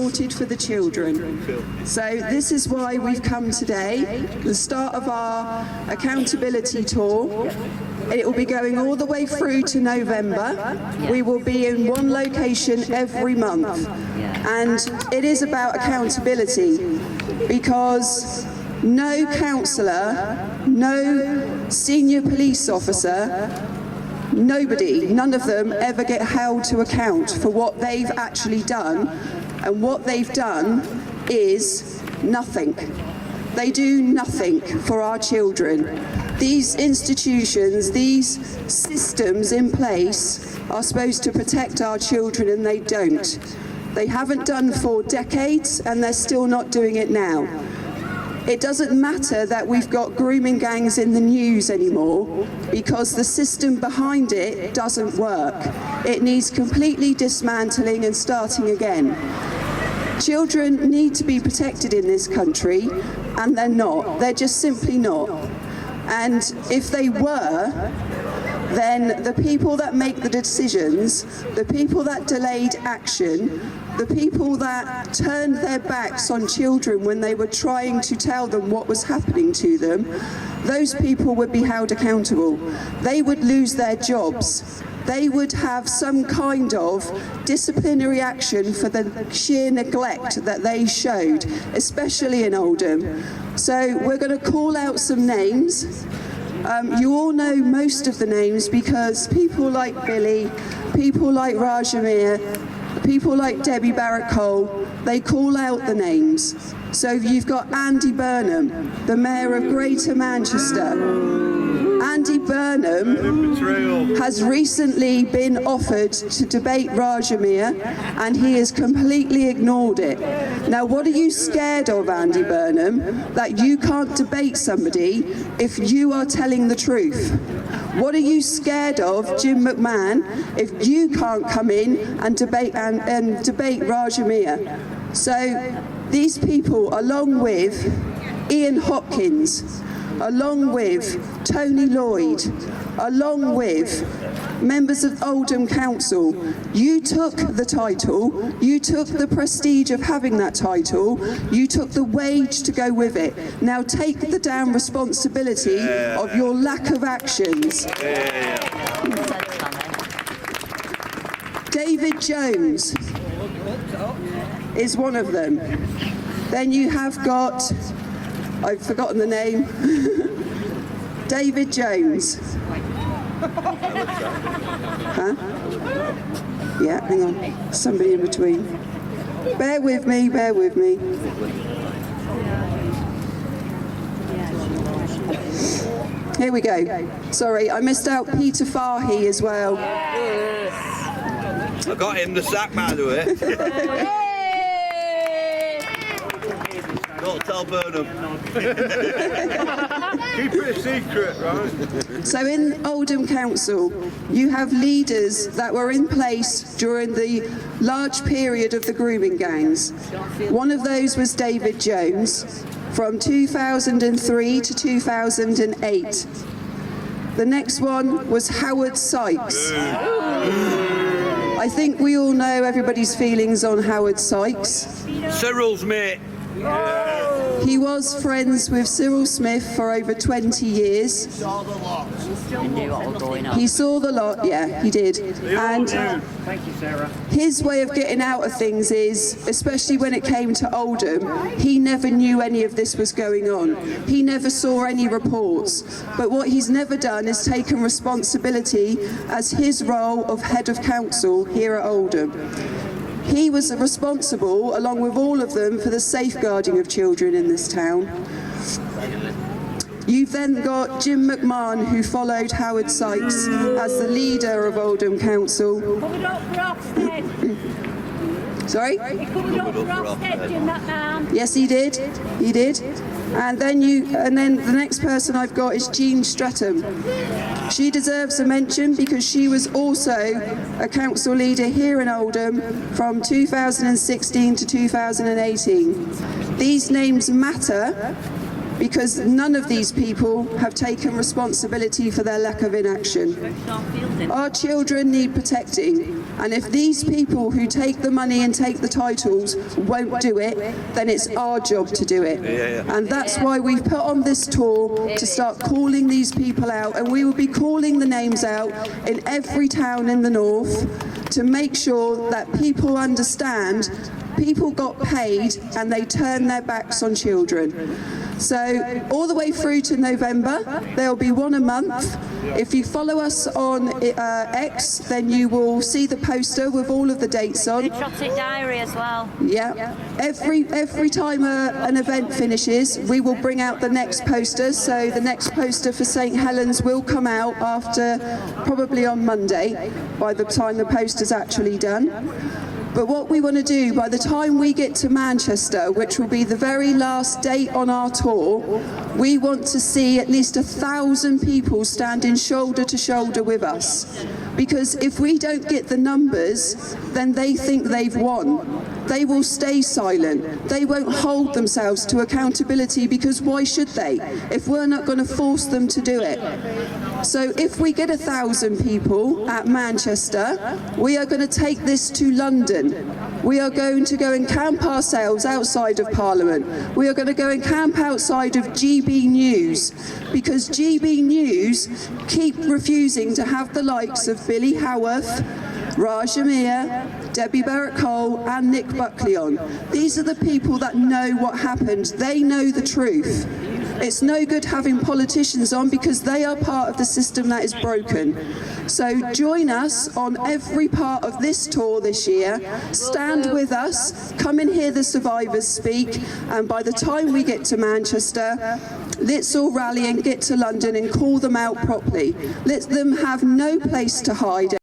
sorted for the children. So this is why we've come today, the start of our accountability tour. It will be going all the way through to November. We will be in one location every month. And it is about accountability, because no councillor, no senior police officer, nobody, none of them ever get held to account for what they've actually done. And what they've done is nothing. They do nothing for our children. These institutions, these systems in place are supposed to protect our children, and they don't. They haven't done for decades, and they're still not doing it now. It doesn't matter that we've got grooming gangs in the news anymore, because the system behind it doesn't work. It needs completely dismantling and starting again. Children need to be protected in this country, and they're not. They're just simply not. And if they were, then the people that make the decisions, the people that delayed action, the people that turned their backs on children when they were trying to tell them what was happening to them, those people would be held accountable. They would lose their jobs. They would have some kind of disciplinary action for the sheer neglect that they showed, especially in Oldham. So we're going to call out some names. You all know most of the names, because people like Billy, people like Rajamir, people like Debbie Barrett-Cole, they call out the names. So you've got Andy Burnham, the Mayor of Greater Manchester. Andy Burnham has recently been offered to debate Rajamir, and he has completely ignored it. Now, what are you scared of, Andy Burnham? That you can't debate somebody if you are telling the truth. What are you scared of, Jim McMahon, if you can't come in and debate Rajamir? So these people, along with Ian Hopkins, along with Tony Lloyd, along with members of Oldham Council, you took the title, you took the prestige of having that title, you took the wage to go with it. Now take the damn responsibility of your lack of actions. David Jones is one of them. Then you have got, I've forgotten the name, David Jones. Huh? Yeah, hang on, somebody in between. Bear with me, bear with me. Here we go. Sorry, I missed out Peter Fahy as well. I got him the sack, by the way. Don't tell Burnham. Keep it a secret, right? So in Oldham Council, you have leaders that were in place during the large period of the grooming gangs. One of those was David Jones from 2003 to 2008. The next one was Howard Sykes. I think we all know everybody's feelings on Howard Sykes. Cyril's mate. He was friends with Cyril Smith for over 20 years. He saw the lot, yeah, he did. And thank you, Sarah. His way of getting out of things is, especially when it came to Oldham, he never knew any of this was going on. He never saw any reports. But what he's never done is taken responsibility as his role of head of council here at Oldham. He was responsible, along with all of them, for the safeguarding of children in this town. You've then got Jim McMahon, who followed Howard Sykes as the leader of Oldham Council. Covered up for Ofsted. Sorry? He covered up for Ofsted, Jim McMahon. Yes, he did. He did. And then the next person I've got is Jean Stratham. She deserves a mention because she was also a council leader here in Oldham from 2016 to 2018. These names matter because none of these people have taken responsibility for their lack of inaction. Our children need protecting. And if these people who take the money and take the titles won't do it, then it's our job to do it. And that's why we've put on this tour to start calling these people out, and we will be calling the names out in every town in the north to make sure that people understand people got paid and they turned their backs on children. So all the way through to November, there'll be one a month. If you follow us on X, then you will see the poster with all of the dates on. Patriotic Diary as well. Yeah. Every time an event finishes, we will bring out the next poster. So the next poster for St Helens will come out after, probably on Monday, by the time the poster's actually done. But what we want to do, by the time we get to Manchester, which will be the very last date on our tour, we want to see at least 1,000 people standing shoulder to shoulder with us. Because if we don't get the numbers, then they think they've won. They will stay silent. They won't hold themselves to accountability, because why should they, if we're not going to force them to do it? So if we get 1,000 people at Manchester, we are going to take this to London. We are going to go and camp ourselves outside of Parliament. We are going to go and camp outside of GB News, because GB News keep refusing to have the likes of Billy Howarth, Raj Amir, Debbie Barrett-Cole and Nick Buckley on. These are the people that know what happened. They know the truth. It's no good having politicians on, because they are part of the system that is broken. So join us on every part of this tour this year. Stand with us, come and hear the survivors speak, and by the time we get to Manchester, let's all rally and get to London and call them out properly. Let them have no place to hide.